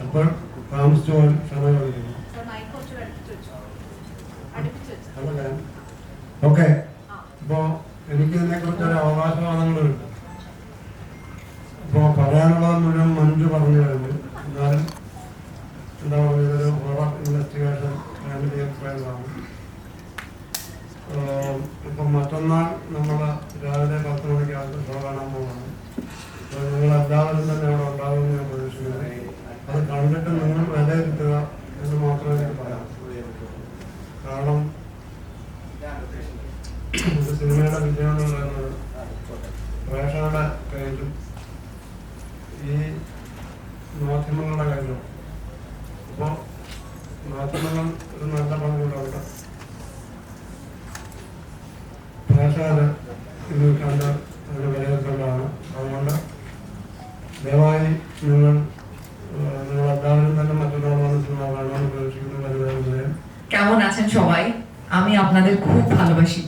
അപ്പോൾ താമസിച്ചു പോകാൻ ക്ഷമ ചോദിക്കുന്നു. ഓക്കെ, ഇപ്പോൾ എനിക്ക് ഇതിനെക്കുറിച്ചൊരു അവകാശവാദങ്ങളുണ്ട്. ഇപ്പോൾ പറയാനുള്ളത് മുഴുവൻ മഞ്ജു പറഞ്ഞു കഴിഞ്ഞു. എന്നാലും എന്താ പറയുക, ഇതൊരു ഹൊറർ ഇൻവെസ്റ്റിഗേഷൻ ഫാമിലി എക്സ്പയറാണ്. ഇപ്പം മറ്റന്നാൾ നമ്മൾ രാവിലെ 10 മണിക്കകത്ത് ഷോ കാണാൻ പോകുന്നത്. അപ്പോൾ നിങ്ങളെല്ലാവരും തന്നെ അവിടെ ഉണ്ടാകുമെന്ന് ഞാൻ പ്രതീക്ഷിക്കുന്നത്. അത് കണ്ടിട്ട് നിങ്ങൾ വിലയിരുത്തുക എന്ന് മാത്രമേ എനിക്ക് പറയാം. കാരണം ഇത് സിനിമയുടെ വിജയം എന്ന് പറയുന്നത് പ്രേക്ഷകരുടെ കയ്യിലും ഈ മാധ്യമങ്ങളുടെ കയ്യിലും. അപ്പോൾ മാധ്യമങ്ങൾ ഒരു നല്ല പങ്കുണ്ട്. പ്രേക്ഷകർ ഇത് കണ്ട് അതിന് വിലയിരുത്തേണ്ടതാണ്. അതുകൊണ്ട് ദയവായി നിങ്ങളെല്ലാവരും തന്നെ മറ്റൊരാളാണ് സിനിമ കാണുവാൻ പ്രതീക്ഷിക്കുന്നത്. কেমন আছেন সবাই? আমি আপনাদের খুব ভালোবাসি,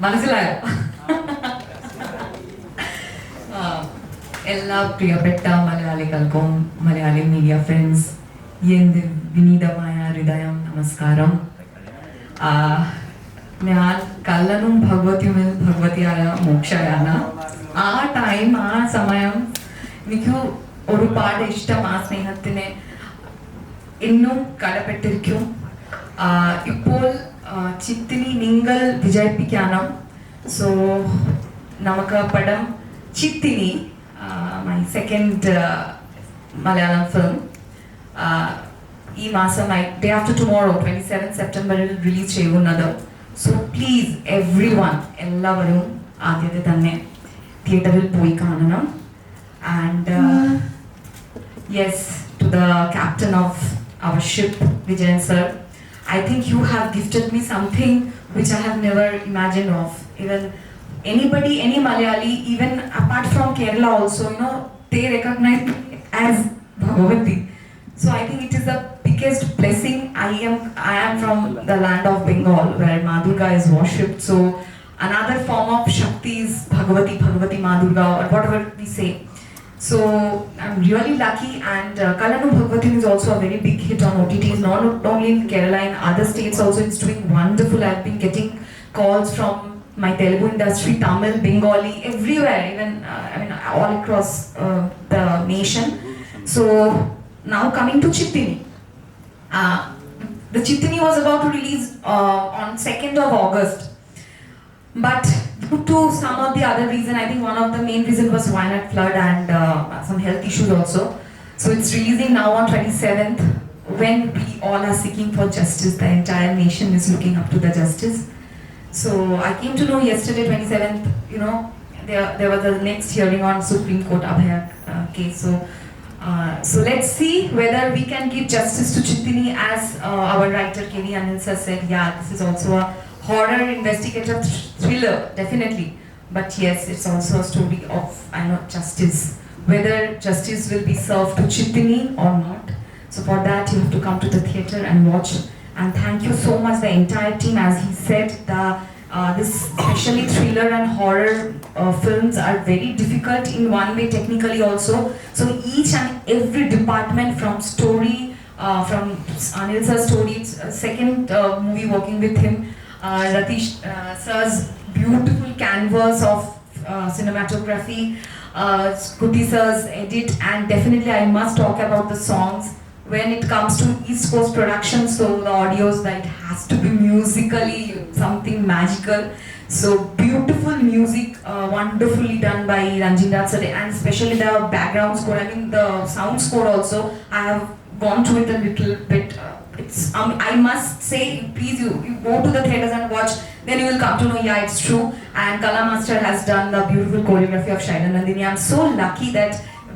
മനസ്സിലായോ? എല്ലാ പ്രിയപ്പെട്ട മലയാളികൾക്കും മലയാളി മീഡിയ ഫ്രണ്ട്സ് എൻ്റെ വിനീതമായ ഹൃദയം നമസ്കാരം. ഞാൻ കള്ളനും ഭഗവതിയായ മോക്ഷയാണ്. ആ ടൈം, ആ സമയം എനിക്ക് ഒരുപാട് ഇഷ്ടം. ആ സ്നേഹത്തിന് ഇന്നും കടപ്പെട്ടിരിക്കും. ഇപ്പോൾ ചിത്തിനി നിങ്ങൾ വിജയിപ്പിക്കണം. സോ നമുക്ക് പടം Chithini, my second Malayalam film, ഈ മാസം ഡേ ആഫ്റ്റർ ടുമോറോ 27 സെപ്റ്റംബറിൽ റിലീസ് ചെയ്യുന്നത്. സോ പ്ലീസ് എവ്രി വൺ, എല്ലാവരും ആദ്യത്തെ തന്നെ തിയേറ്ററിൽ പോയി കാണണം. And yes, to the captain of our ship Vijayan sir, I think you have gifted me something which I have never imagined of. Even anybody, any Malayali, even apart from Kerala also, you know, they recognize me as Bhagavati. So I think it is the biggest blessing. I am from the land of Bengal where Ma Durga is worshipped. So another form of Shakti is Bhagavati, Ma Durga, or whatever we say. So I'm really lucky, and Kalanu Bhagavathi is also a very big hit on OTTs, not only in Kerala, in other states also it's doing wonderful. I've been getting calls from my Telugu industry, Tamil, Bengali, everywhere, even all across the nation. So now coming to Chittini. The Chittini was about to release on 2nd of August. But due to some of the other reason, I think one of the main reason was Wayanad flood and some health issues also. So it's releasing now on 27th, when we all are seeking for justice. The entire nation is looking up to the justice. So I came to know yesterday, 27th, you know, there was the next hearing on Supreme Court Abhay case. So let's see whether we can give justice to Chittini, as our writer K.V. Anil sir said. Yeah, this is also a horror investigative thriller, definitely. But yes, it's also a story of, justice. Whether justice will be served to Chittini or not. So for that, you have to come to the theatre and watch. And thank you so much, the entire team. As he said, this especially thriller and horror films are very difficult in one way, technically also. So each and every department, from story, from Anil sir's story, second movie working with him, Ratish sir's beautiful canvas of cinematography, Kuti sir's edit, and definitely I must talk about the songs. When it comes to East Coast production, so the audios, that has to be musically something magical. So beautiful music, wonderfully done by Ranjindar sir, and especially the background score. I mean the sound score also. I have gone through it a little bit. It's I must say, please you go to the theaters and watch, then you will come to know, yeah, it's true. And Kala Master has done the beautiful choreography of Shaila Nandini. I'm so lucky that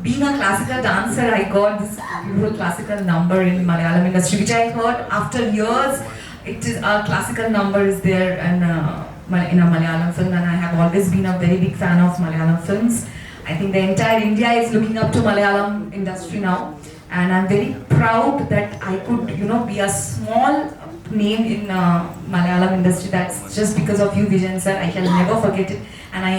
being a classical dancer, I got this beautiful classical number in Malayalam industry, which I heard after years. It is a classical number is there in a Malayalam film, and I have always been a very big fan of Malayalam films. I think the entire India is looking up to Malayalam industry now. And I'm very proud that I could, be a small name in Malayalam industry. That's just because of you, Vijayan sir. I shall never forget it. And I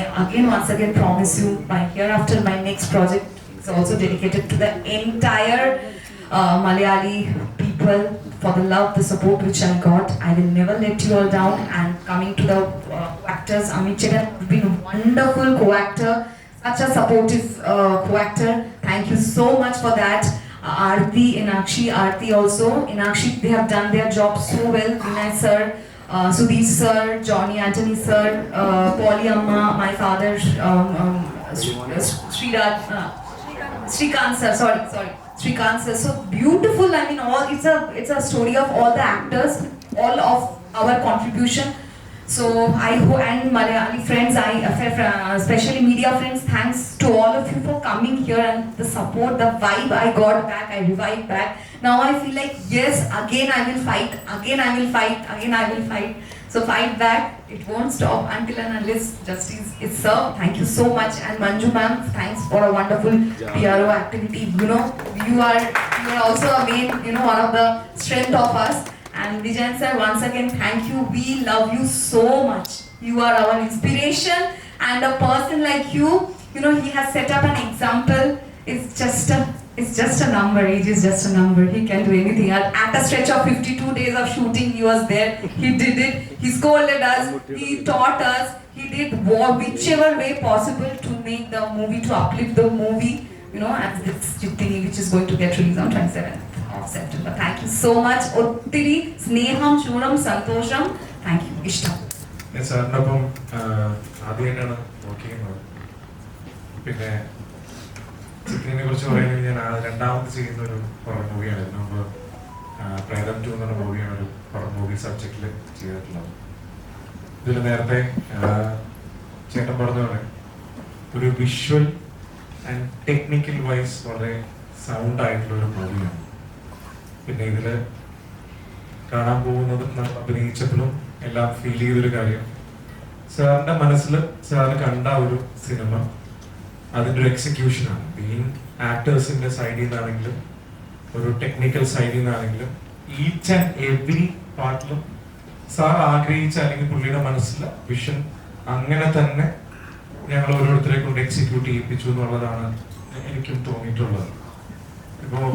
once again promise you, by hereafter, my next project is also dedicated to the entire Malayali people for the love, the support which I got. I will never let you all down. And coming to the co-actors, Amit Chetan has been a wonderful co-actor, such a supportive co-actor. Thank you so much for that. Aarti, Arti also. Inakshi, they have done their job so well. Vinay sir, Sudhir sir, Johnny Anthony sir, Polly Amma, my father, Srikant sir, sorry. Srikant sir, so beautiful. I mean, it's a story of all the actors, all of our contribution. So I hope, and Malayali friends, especially media friends, thanks to all of you for coming here and the support, the vibe I got back, I revived back. Now I feel like yes, again I will fight. So fight back. It won't stop until and unless justice is served. Thank you so much. And Manju ma'am, thanks for a wonderful PRO activity. You know, you are also again, one of the strength of us. And Vijayan sir, once again, thank you. We love you so much. You are our inspiration, and a person like you, he has set up an example. It's just a number. Age is just a number. He can do anything. At a stretch of 52 days of shooting, he was there. He did it. He scolded us. He taught us. He did whichever way possible to make the movie, to uplift the movie. As this Chitini, which is going to get released on 27th of September. Thank you so much. Ottiri sneham churam santosham. Thank you. Ishtam. Yes, sir. Napam adiyana working. പിന്നെ ചിത്രീനെ കുറിച്ച് പറയുന്നത് ഞാൻ രണ്ടാമത് ചെയ്യുന്ന ഒരു horror മൂവിയാണ്. ഇതിനു മുമ്പ് പ്രേതം 2 എന്ന മൂവിയാണ് ഒരു ഹൊറർ മൂവി സബ്ജക്റ്റിൽ ചെയ്തിട്ടുള്ളത്. ഇതിൽ നേരത്തെ ചേട്ടൻ പറഞ്ഞ പോലെ ഒരു വിഷ്വൽ ആൻഡ് ടെക്നിക്കൽ വൈസ് വളരെ സൗണ്ട് ആയിട്ടുള്ള ഒരു മൂവിയാണ്. പിന്നെ ഇതിൽ കാണാൻ പോകുന്നതും നമ്മൾ അഭിനയിച്ചപ്പോഴും എല്ലാം ഫീൽ ചെയ്തൊരു കാര്യം, സാറിൻ്റെ മനസ്സിൽ സാറ് കണ്ട ഒരു സിനിമ അതിൻ്റെ ഒരു എക്സിക്യൂഷനാണ്. ബീയിങ് ആക്ടേഴ്സിൻ്റെ സൈഡിൽ നിന്നാണെങ്കിലും ഒരു ടെക്നിക്കൽ സൈഡിൽ നിന്നാണെങ്കിലും ഈച്ച് ആൻഡ് എവറി പാർട്ടിലും സാർ ആഗ്രഹിച്ച അല്ലെങ്കിൽ പുള്ളിയുടെ മനസ്സിലെ വിഷൻ അങ്ങനെ തന്നെ ഞങ്ങൾ ഓരോരുത്തരെ കൊണ്ട് എക്സിക്യൂട്ട് ചെയ്യിപ്പിച്ചു എന്നുള്ളതാണ് എനിക്കും തോന്നിയിട്ടുള്ളത്. ഇപ്പോൾ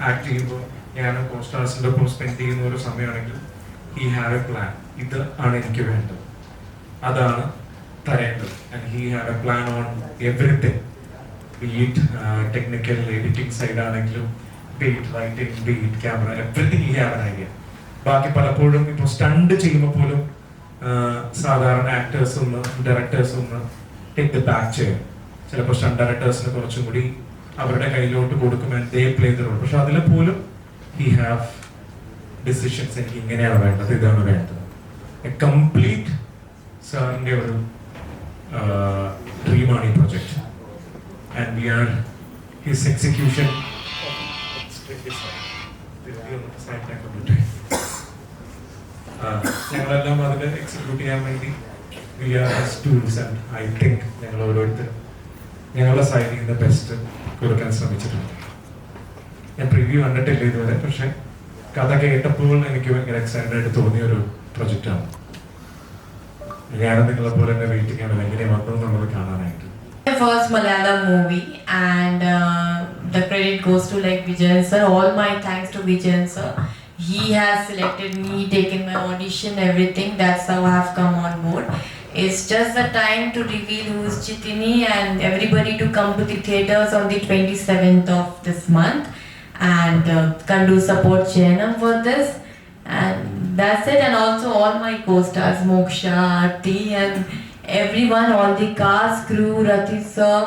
ആക്ട് ചെയ്യുമ്പോൾ ഞാൻ കോസ്റ്റാർസിൻ്റെ ഒപ്പം സ്പെൻഡ് ചെയ്യുന്ന ഒരു സമയമാണെങ്കിൽ ഹി ഹാവ് എ പ്ലാൻ, ഇത് ആണ് എനിക്ക് വേണ്ടത്, അതാണ് തരേണ്ടത്. And he have a plan on everything, be it technical editing side ആണെങ്കിലും, be it writing, be it camera, everything he have an idea. ബാക്കി പലപ്പോഴും ഇപ്പോൾ സ്റ്റണ്ട് ചെയ്യുമ്പോൾ പോലും സാധാരണ ആക്ടേഴ്സ് ഒന്ന് ഡയറക്ടേഴ്സ് ഒന്ന് ടേക്ക് ദ ബാക്ക് ചെയ്യും. ചിലപ്പോൾ സ്റ്റണ്ട് ഡയറക്ടേഴ്സിന് കുറച്ചും കൂടി അവരുടെ കയ്യിലോട്ട് കൊടുക്കും and they play the role. പക്ഷെ അതിൽ പോലും ഹി ഹാവ് ഡിസിഷൻസ്, എനിക്ക് ഇങ്ങനെയാണ് വേണ്ടത്, ഇതാണ് വേണ്ടത്. എ കംപ്ലീറ്റ് സാറിൻ്റെ ഒരു ഡ്രീമാണ് ഈ project. And we are his execution ഞങ്ങളെല്ലാം അതിൽ എക്സിക്യൂട്ട് ചെയ്യാൻ വേണ്ടി we are tools. And I think ഞങ്ങൾ ഓരോരുത്തരും ഞങ്ങളുടെ സൈഡിൽ നിന്ന് ബെസ്റ്റ് കൊടുക്കാൻ ശ്രമിച്ചിട്ടുണ്ട്. ഞാൻ പ്രിവ്യൂ കണ്ടിട്ടില്ല ഇതുവരെ, പക്ഷെ കഥ കേട്ടപ്പോൾ എനിക്ക് ഭയങ്കര എക്സൈറ്റഡ് ആയിട്ട് തോന്നിയ ഒരു പ്രൊജക്റ്റാണ്. ഞാനും നിങ്ങളെ പോലെ തന്നെ വെയിറ്റിംഗ് ആണ് എങ്ങനെ വന്നു എന്നുള്ളത് കാണാനായിട്ട്. First Malayalam movie, and the credit goes to Vijayan sir. All my thanks to Vijayan sir. He has selected me, taken my audition, everything. That's how I have come on board. It's just the time to reveal who is Chitini and everybody to come to the theaters on the 27th of this month and can do support Chayanam for this. And that's it. And also all my co-stars, Moksha, Aarti, and everyone, all the cast, crew, Rathi sir,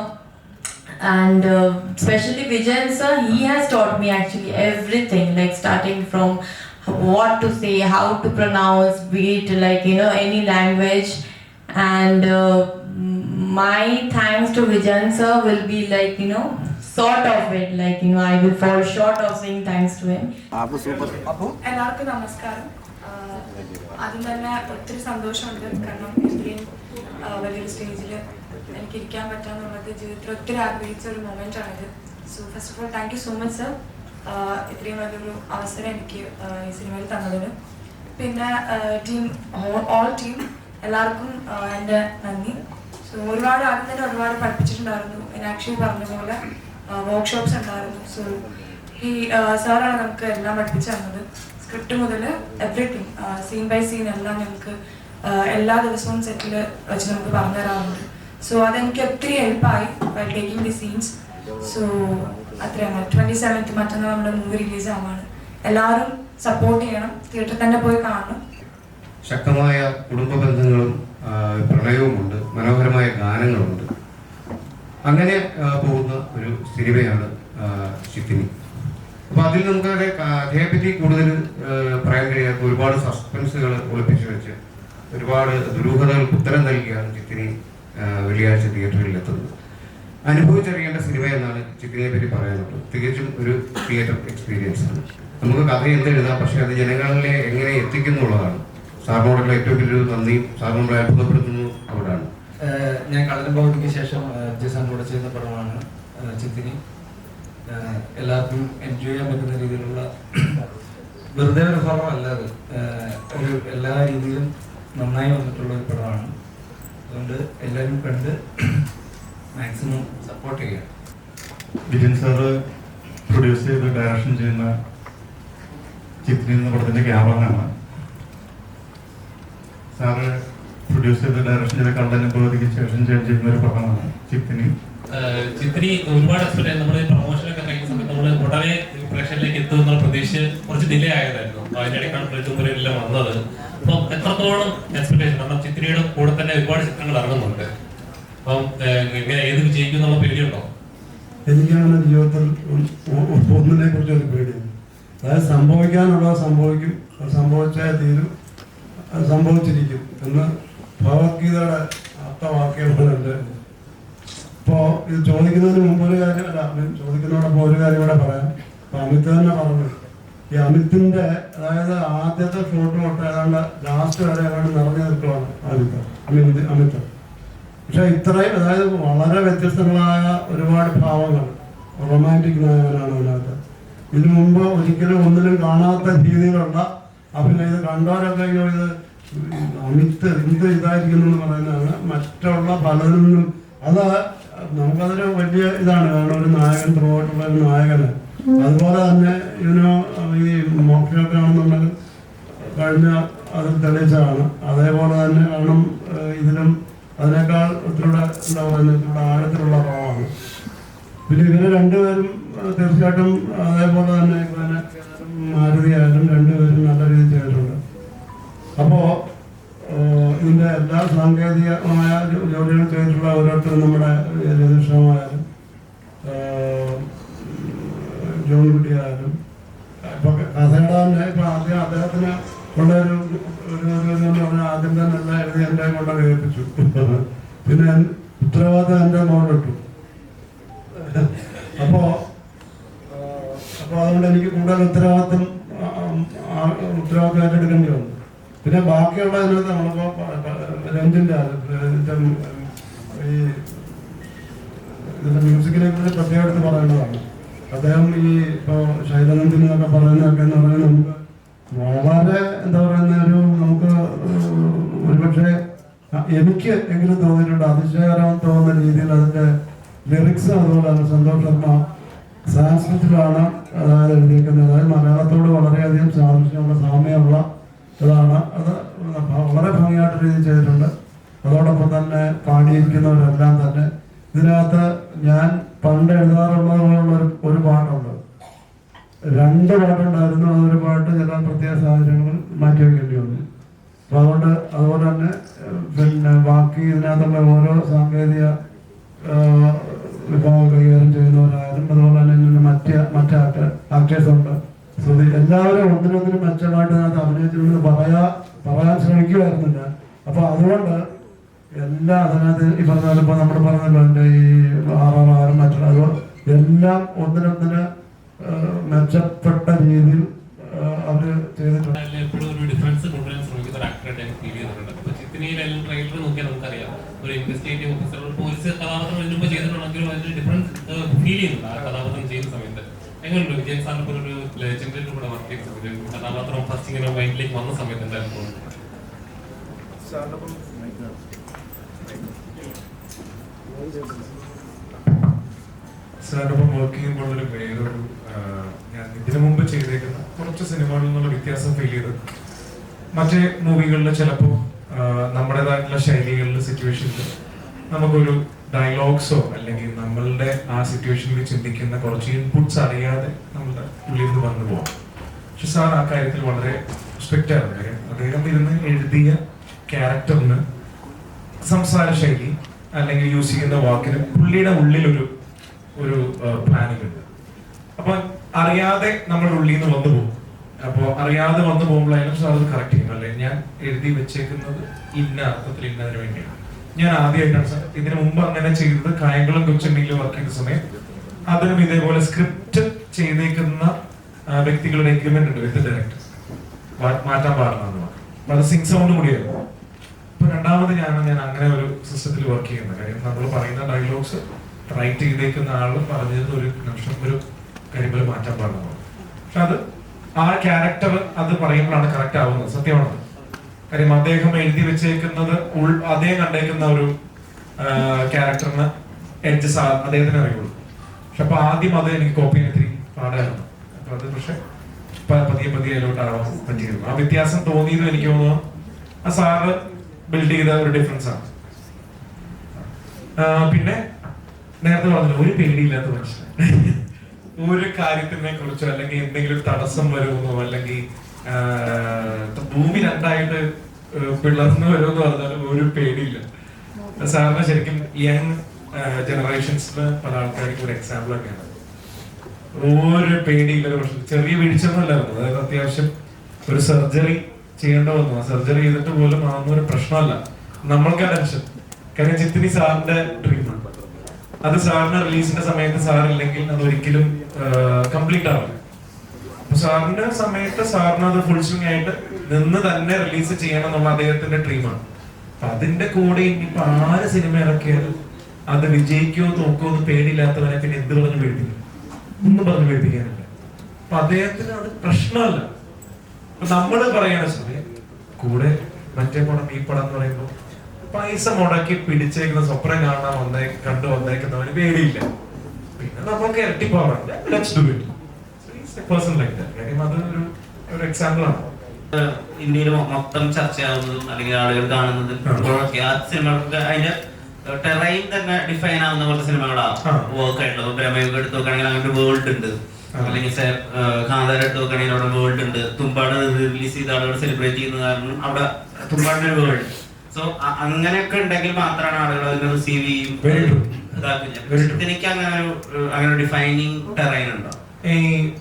and especially Vijayan sir. He has taught me actually everything, starting from what to say, how to pronounce, be it any language. And my thanks to Vijayan sir will be sort of it, I will fall short of saying thanks to him. എല്ലാവർക്കും നമസ്കാരം. ആദ്യം തന്നെ ഒത്തിരി സന്തോഷമുണ്ട്, കാരണം ഇത്രയും വലിയൊരു സ്റ്റേജിൽ എനിക്ക് ഇരിക്കാൻ പറ്റാന്നുള്ളത് ജീവിതത്തിൽ ഒത്തിരി ആഗ്രഹിച്ച ഒരു മൊമെൻ്റ് ആണിത്. So first of all thank you so much sir, ഇത്രയും വലിയൊരു അവസരം എനിക്ക് ഈ സിനിമയിൽ തന്നതിന്. പിന്നെ ഓൾ ടീം എല്ലാവർക്കും എൻ്റെ നന്ദി. സോ ഒരുപാട് ആദ്യം തന്നെ ഒരുപാട് പഠിപ്പിച്ചിട്ടുണ്ടായിരുന്നു. ഞാൻ ആക്ച്വലി പറഞ്ഞ പോലെ വർക്ക്ഷോപ്സ് ഉണ്ടായിരുന്നു. സോ സാറാണ് നമുക്ക് എല്ലാം പഠിപ്പിച്ചു തന്നത്. സ്ക്രിപ്റ്റ് മുതൽ എവറിത്തിങ്, സീൻ ബൈ സീൻ എല്ലാം ഞങ്ങൾക്ക് എല്ലാ ദിവസവും സെറ്റിൽ വെച്ച് നമുക്ക് പറഞ്ഞു തരാറുണ്ട്. സോ അതെനിക്ക് ഒത്തിരി ഹെൽപ്പായി by taking the scenes. So അത്രയാണ്. 27th മറ്റന്നാൾ നമ്മുടെ മൂവി റിലീസ് ആവാണ്. എല്ലാവരും സപ്പോർട്ട് ചെയ്യണം, തിയേറ്ററിൽ തന്നെ പോയി കാണണം. ശക്തമായ കുടുംബ ബന്ധങ്ങളും പ്രണയവുമുണ്ട്, മനോഹരമായ ഗാനങ്ങളുണ്ട്. അങ്ങനെ പോകുന്ന ഒരു സിനിമയാണ് ചിത്തിനി. അപ്പോൾ അതിൽ നമുക്ക് കഥയെപ്പറ്റി കൂടുതൽ പറയാൻ കഴിയാത്ത ഒരുപാട് സസ്പെൻസുകൾ ഒളിപ്പിച്ചു വെച്ച് ഒരുപാട് ദുരൂഹതകൾക്ക് ഉത്തരം നൽകിയാണ് ചിത്തിനി വെള്ളിയാഴ്ച തിയേറ്ററിൽ എത്തുന്നത്. അനുഭവിച്ചറിയേണ്ട സിനിമ എന്നാണ് ചിത്തിനിയെ പറ്റി പറയാനുള്ളത്. തികച്ചും ഒരു തിയേറ്റർ എക്സ്പീരിയൻസ് ആണ്. നമുക്ക് കഥ എന്തെഴുതാം, പക്ഷെ അത് ജനങ്ങളിലെ എങ്ങനെ എത്തിക്കുന്നുള്ളതാണ്. സാറിനോടുള്ള ഏറ്റവും വലിയൊരു നന്ദിയും സാർ നമ്മളെ അത്ഭുതപ്പെടുത്തുന്നു അവിടെയാണ്. ഞാൻ കള്ളൻ ഭവതിക്ക് ശേഷം ജസാൻ കൂടെ ചെയ്യുന്ന പടമാണ് ചിത്തിനി. എല്ലാവർക്കും എൻജോയ് ചെയ്യാൻ പറ്റുന്ന രീതിയിലുള്ള വെറുതെ ഒരു പടമല്ല അത്, ഒരു എല്ലാ രീതിയിലും നന്നായി വന്നിട്ടുള്ള ഒരു പടമാണ്. അതുകൊണ്ട് എല്ലാവരും കണ്ട് മാക്സിമം സപ്പോർട്ട് ചെയ്യുക. വിജയൻ സാറ് പ്രൊഡ്യൂസ് ചെയ്ത് ഡയറക്ഷൻ ചെയ്യുന്ന ചിത്തിനി എന്ന പടത്തിൻ്റെ ക്യാമറമാനാണ്. സാറ് പ്രൊഡ്യൂസ് ചെയ്ത് ഡയറക്ഷൻ ചെയ്ത കള്ളനും ഭവതിക്ക് ശേഷം ചെയ്യുന്ന ഒരു പടമാണ് ചിത്തിനി. ചിത്തിനി ഒരുപാട് എക്സ്പെക്ട് നമ്മൾ പ്രൊമോഷനൊക്കെ കഴിഞ്ഞ സമയത്ത് നമ്മൾ ഉടനെ പ്രേക്ഷകരിലേക്ക് എത്തുമെന്നുള്ള പ്രതീക്ഷ കുറച്ച് ഡിലേ ആയതായിരുന്നു. അതിൻ്റെ ഇടയ്ക്കാണ് എല്ലാം വന്നത്. അപ്പം എത്രത്തോളം എക്സ്പെക്ടേഷൻ, കാരണം ചിത്തിനിയുടെ കൂടെ തന്നെ ഒരുപാട് ചിത്രങ്ങൾ ഇറങ്ങുന്നുണ്ട്. അപ്പം ഇങ്ങനെ ഏത് വിജയിക്കും എന്നുള്ള പേടിയുണ്ടോ? എനിക്കങ്ങനെ ജീവിതത്തിൽ ഒന്നിനെ കുറിച്ച് ഒരു പേടിയാണ്. അതായത് സംഭവിക്കാനുള്ളത് സംഭവിക്കും, സംഭവിച്ചാൽ തീരും, അത് സംഭവിച്ചിരിക്കും എന്ന് ഭഗവത്ഗീതയുടെ അർത്ഥവാക്യങ്ങളുണ്ട്. ഇപ്പോൾ ഇത് ചോദിക്കുന്നതിന് മുമ്പ് ഒരു കാര്യം അല്ല, ചോദിക്കുന്നതോടൊപ്പം ഒരു കാര്യം കൂടെ പറയാം. ഇപ്പം അമിത് തന്നെ പറഞ്ഞു, ഈ അമിത്തിൻ്റെ അതായത് ആദ്യത്തെ ഷോട്ട് തൊട്ട് ഏതാണ്ട് ലാസ്റ്റ് വരെ ഏതാണ്ട് നിറഞ്ഞു നിൽക്കുകയാണ് അമിത്. പക്ഷെ ഇത്രയും അതായത് വളരെ വ്യത്യസ്തങ്ങളായ ഒരുപാട് ഭാവങ്ങൾ, റൊമാൻറ്റിക് നായകനാണ് അതിനകത്ത്. ഇതിനു മുമ്പ് ഒരിക്കലും ഒന്നിലും കാണാത്ത രീതിയിലുള്ള അഭിനയം. ഇത് കണ്ടവരൊക്കെ ഇത് അമിത് എന്ത് ഇതായിരിക്കുന്നു എന്ന് പറയുന്നതാണ്. മറ്റുള്ള പലതിനും അത് നമുക്കതൊരു വലിയ ഇതാണ്. കാരണം ഒരു നായകൻ ത്രൂവായിട്ടുള്ള ഒരു നായകന് അതുപോലെ തന്നെ ഇതിനോ ഈ മോക്ഷയൊക്കെ ആണെന്നുണ്ടെങ്കിൽ കഴിഞ്ഞ അത് തെളിയിച്ചതാണ്. അതേപോലെ തന്നെ കാരണം ഇതിലും അതിനേക്കാൾ ഒത്തിരിയുടെ എന്താ പറയുന്നത് ഇത്തിരിയുടെ ആഴത്തിലുള്ള ഭാവമാണ്. പിന്നെ ഇവര് രണ്ടുപേരും തീർച്ചയായിട്ടും അതേപോലെ തന്നെ പിന്നെ മാരുതി ആയാലും രണ്ടുപേരും നല്ല രീതിയിൽ ചെയ്തിട്ടുണ്ട്. അപ്പോൾ ഇതിൻ്റെ എല്ലാ സാങ്കേതികമായ ജോലികൾ ചെയ്തിട്ടുള്ള ഓരോരുത്തരും നമ്മുടെ രതീഷമായാലും ജോൺകുട്ടി ആയാലും ഇപ്പൊ കഥയുടെ തന്നെ ഇപ്പൊ ആദ്യം അദ്ദേഹത്തിന് ഉള്ള ഒരു പറഞ്ഞാൽ ആദ്യം തന്നെ എല്ലാം എഴുതി എൻ്റെ കൊണ്ട് കേൾപ്പിച്ചു. പിന്നെ ഉത്തരവാദിത്തം എൻ്റെ മോളിട്ടു. അപ്പോൾ അതുകൊണ്ട് എനിക്ക് കൂടുതൽ ഉത്തരവാദിത്തം ഏറ്റെടുക്കേണ്ടി വന്നു. പിന്നെ ബാക്കിയുള്ള അതിനകത്ത് നമ്മളിപ്പോൾ രഞ്ജിൻ്റെ ഈ ഇതിൻ്റെ മ്യൂസിക്കിനെ കുറിച്ച് പ്രത്യേകം എടുത്ത് പറയേണ്ടതാണ്. അദ്ദേഹം ഈ ഇപ്പോൾ ശൈലനന്ദിനി എന്നൊക്കെ പറയുന്നതൊക്കെ എന്ന് പറഞ്ഞാൽ നമുക്ക് വളരെ എന്താ പറയുന്ന നമുക്ക് ഒരുപക്ഷെ എനിക്ക് എങ്കിലും തോന്നിയിട്ടുണ്ട് അതിശയകരം തോന്നുന്ന രീതിയിൽ അതിൻ്റെ ലിറിക്സ് അതുപോലെ തന്നെ സന്തോഷ് ശർമ്മ സാൻസ്ക്രിറ്റിലാണ് അതായത് എഴുതിയിരിക്കുന്നത്. അതായത് മലയാളത്തോട് വളരെയധികം സാദൃശ്യമുള്ള സാമ്യമുള്ള ഇതാണ്. അത് വളരെ ഭംഗിയായിട്ട് രീതിയിൽ ചെയ്തിട്ടുണ്ട്. അതോടൊപ്പം തന്നെ പാടിയിരിക്കുന്നവരെല്ലാം തന്നെ ഇതിനകത്ത് ഞാൻ പണ്ട് എഴുതാറുള്ളതുപോലുള്ള ഒരു പാട്ടുണ്ട്, 2 പാട്ടുണ്ടായിരുന്നു. അതൊരു പാട്ട് ചില പ്രത്യേക സാഹചര്യങ്ങൾ മാറ്റി വയ്ക്കേണ്ടി വന്നു. അപ്പോൾ അതുപോലെ തന്നെ പിന്നെ ബാക്കി ഇതിനകത്തുള്ള ഓരോ സാങ്കേതിക വിഭാഗം കൈകാര്യം ചെയ്യുന്നവരായാലും അതുപോലെ തന്നെ മറ്റ് ആക്ടേഴ്സുണ്ട്. ശ്രുതി എല്ലാവരും ഒന്നിനൊന്നിനും മെച്ചമായിട്ട് അതിനകത്ത് അഭിനയിച്ചിട്ടുണ്ടെന്ന് പറയാൻ ശ്രമിക്കുമായിരുന്നു ഞാൻ. അപ്പോൾ അതുകൊണ്ട് എല്ലാ അതിനകത്ത് ഈ പറഞ്ഞാലും ഇപ്പോൾ നമ്മൾ പറഞ്ഞല്ലോ എൻ്റെ ഈ RRR മറ്റുള്ള എല്ലാം ഒന്നിനൊന്നിന് മെച്ചപ്പെട്ട രീതിയിൽ അവർ ചെയ്തിട്ടുണ്ട്. എപ്പോഴും ഒരു ഡിഫറൻസ് കൊണ്ടുവരാൻ ശ്രമിക്കുന്ന ഒരു ആക്ടറായിട്ട് എനിക്ക് ഫീൽ ചെയ്തിട്ടുണ്ട്. അപ്പോൾ ചിത്തിനിയിലെല്ലാം ട്രെയിലർ നോക്കിയാൽ നമുക്കറിയാം ഒരു ഇൻവെസ്റ്റിഗേറ്റീവ് ഓഫീസർ, ഒരു പോലീസ് കഥാപാത്രം ഇതിനു മുമ്പ് ചെയ്തിട്ടുണ്ടെങ്കിലും അതിന് ഡിഫറൻസ് ഫീൽ ചെയ്യുന്നുണ്ട് ആ കഥാപാത്രം ചെയ്യുന്ന സമയത്ത്. എങ്ങനെയുണ്ട് വിജയൻ സാറിനെ പോലെ ഒരു ലെജൻഡിന്റെ കൂടെ വർക്ക് ചെയ്ത സമയത്ത് കഥാപാത്രം ഫസ്റ്റ് ഇങ്ങനെ മൈൻഡിലേക്ക് വന്ന സമയത്ത് എന്തായാലും തോന്നുന്നു? സാറിനൊപ്പം വർക്ക് ചെയ്യുമ്പോൾ ഒരു വേറൊരു ഞാൻ ഇതിനു മുമ്പ് ചെയ്തേക്കുന്ന കുറച്ച് സിനിമകളിൽ നിന്നുള്ള വ്യത്യാസം ഫീൽ ചെയ്ത് മറ്റേ മൂവികളിൽ ചിലപ്പോൾ നമ്മുടേതായിട്ടുള്ള ശൈലികളിൽ സിറ്റുവേഷനിൽ നമുക്കൊരു ഡയലോഗ്സോ അല്ലെങ്കിൽ നമ്മളുടെ ആ സിറ്റുവേഷനിൽ ചിന്തിക്കുന്ന കുറച്ച് ഇൻപുട്സ് അറിയാതെ നമ്മളുടെ ഉള്ളിൽ നിന്ന് വന്നു പോകാം. പക്ഷെ സാർ ആ കാര്യത്തിൽ വളരെ സ്ട്രിക്റ്റ് ആയിരുന്നു. കാര്യം അദ്ദേഹം ഇരുന്ന് എഴുതിയ ക്യാരക്ടറിന് സംസാര ശൈലി അല്ലെങ്കിൽ യൂസ് ചെയ്യുന്ന വാക്കിന് പുള്ളിയുടെ ഉള്ളിലൊരു ഒരു പ്ലാനിങ് ഉണ്ട്. അപ്പൊ അറിയാതെ നമ്മുടെ ഉള്ളിൽ നിന്ന് വന്നു പോകും. അപ്പോൾ അറിയാതെ വന്നു പോകുമ്പോഴായാലും സാർ അത് കറക്റ്റ് ചെയ്യും. അല്ലെ ഞാൻ എഴുതി വെച്ചേക്കുന്നത് ഇന്ന അർത്ഥത്തിൽ ഇന്നതിന് വേണ്ടിയാണ്. ഞാൻ ആദ്യമായിട്ടാണ് സാർ ഇതിനു മുമ്പ് അങ്ങനെ ചെയ്തത്. കായംകുളം കൊച്ചുണ്ടെങ്കിലും വർക്ക് ചെയ്ത സമയം അതിനും ഇതേപോലെ സ്ക്രിപ്റ്റ് ചെയ്തേക്കുന്ന വ്യക്തികളുടെ എഗ്രിമെന്റ് ഉണ്ട് വിത്ത് ഡയറക്ടർ, മാറ്റാൻ പാടില്ല എന്ന് പറഞ്ഞു. അപ്പൊ അത് സിംഗ് സൗണ്ട് കൂടിയായിരുന്നു. ഇപ്പൊ രണ്ടാമത് ഞാൻ അങ്ങനെ ഒരു സിസ്റ്റത്തിൽ വർക്ക് ചെയ്യുന്നത്. കാര്യം നമ്മൾ പറയുന്ന ഡയലോഗ്സ് റൈറ്റ് ചെയ്തേക്കുന്ന ആള് പറഞ്ഞത് ഒരു നിമിഷം ഒരു കരിമ്പല് മാറ്റാൻ പാടില്ല. പക്ഷെ അത് ആ ക്യാരക്ടർ അത് പറയുമ്പോഴാണ് കറക്റ്റ് ആവുന്നത്. സത്യമാണത്. കാര്യം അദ്ദേഹം എഴുതി വെച്ചേക്കുന്നത് അദ്ദേഹം കണ്ടേക്കുന്ന ഒരു ക്യാരക്ടറിന് എഡ്ജസ് അദ്ദേഹത്തിന് അറിയുള്ളൂ. പക്ഷെ അപ്പൊ ആദ്യം അത് എനിക്ക് കോപ്പി ചെയ്യാൻ ഇത്തിരി പാടായിരുന്നു. അപ്പൊ അത് പക്ഷെ പതിയെ പതിയെ അതിലോട്ടാവാൻ പറ്റിയിരുന്നു. ആ വ്യത്യാസം തോന്നിയതും എനിക്ക് തോന്നുന്നു ആ സാറ് ബിൽഡ് ചെയ്ത ഒരു ഡിഫറൻസ് ആണ്. പിന്നെ നേരത്തെ പറഞ്ഞില്ല, ഒരു പേടിയില്ലാത്ത മനുഷ്യൻ. ഒരു കാര്യത്തിനെ കുറിച്ചോ അല്ലെങ്കിൽ എന്തെങ്കിലും ഒരു തടസ്സം വരുമെന്നോ അല്ലെങ്കിൽ ഭൂമി രണ്ടായിട്ട് പിളർന്നു വരുമെന്ന് പറഞ്ഞാലും ഒരു പേടിയില്ല. സാറിന് ശരിക്കും യങ് ജനറേഷൻസിന് പല ആൾക്കാർക്കും ഒരു എക്സാമ്പിൾ ഒക്കെയാണ്. ഒരു പേടിയില്ല. ഒരു പ്രശ്നം ചെറിയ വീഴ്ചയൊന്നുമല്ലായിരുന്നു. അതായത് അത്യാവശ്യം ഒരു സർജറി ചെയ്യേണ്ട വന്നു. ആ സർജറി ചെയ്തിട്ട് പോലും അതൊന്നും ഒരു പ്രശ്നമല്ല. നമ്മൾക്ക് ആ ടെൻഷൻ. കാര്യം ചിത്തിനി സാറിന്റെ ഡ്രീമാണ്. അത് സാറിന് റിലീസിന്റെ സമയത്ത് സാറില്ലെങ്കിൽ അത് ഒരിക്കലും കംപ്ലീറ്റ് ആവില്ല. അപ്പൊ സാറിന്റെ സമയത്ത് സാറിന് അത് ഫുൾ സ്വിംഗ് ആയിട്ട് നിന്ന് തന്നെ റിലീസ് ചെയ്യണം എന്നുള്ള അദ്ദേഹത്തിന്റെ ഡ്രീമാണ്. അപ്പൊ അതിന്റെ കൂടെ ഇനിയിപ്പോ ആര് സിനിമ ഇറക്കിയാലും അത് വിജയിക്കോ തോക്കോ എന്ന് പേടിയില്ലാത്തവനെ പിന്നെ എന്ത് പറഞ്ഞു പേടിപ്പിക്കും? ഒന്നും പറഞ്ഞു പേടിപ്പിക്കാനില്ല. അപ്പൊ അദ്ദേഹത്തിന് അത് പ്രശ്നമല്ല. അപ്പൊ നമ്മള് പറയണ സമയം കൂടെ മറ്റേ പടം ഈ പടം എന്ന് പറയുമ്പോൾ പൈസ മുടക്കി പിടിച്ചേക്കുന്ന സ്വപ്നം കാണാൻ കണ്ടു വന്നേക്കുന്നവന് പേടിയില്ല. പിന്നെ നമുക്ക് ഇരട്ടിപ്പോവാറുണ്ട്. അത് ഒരു എക്സാമ്പിൾ ആണ്. ഇന്ത്യയിൽ മൊത്തം ചർച്ചയാവുന്നതും അല്ലെങ്കിൽ ആളുകൾ കാണുന്നതും ഇപ്പോഴൊക്കെ ആ സിനിമകൾക്ക് അതിന്റെ ടെറൈൻ തന്നെ ഡിഫൈൻ ആവുന്ന പോലത്തെ സിനിമകളാണ് വർക്ക് ആയിട്ടുള്ളത്. ബ്രഹ്മയുഗം എടുത്ത് നോക്കുകയാണെങ്കിൽ അങ്ങനെ വേൾഡ് ഉണ്ട്. അല്ലെങ്കിൽ കാന്താര എടുത്ത് നോക്കുകയാണെങ്കിൽ അവിടെ വേൾഡ് ഉണ്ട്. തുമ്പാട് റിലീസ് ചെയ്ത ആളുകൾ സെലിബ്രേറ്റ് ചെയ്യുന്ന കാരണം അവിടെ തുമ്പാടിന്റെ ഒരു വേൾഡ്. സോ അങ്ങനെയൊക്കെ ഉണ്ടെങ്കിൽ മാത്രമാണ് ആളുകൾ അതിനെ റിസീവ് ചെയ്യും, ഇതാക്കില്ല. എനിക്ക് അങ്ങനെ ഡിഫൈനിങ് ടെറൈൻ ഉണ്ടോ?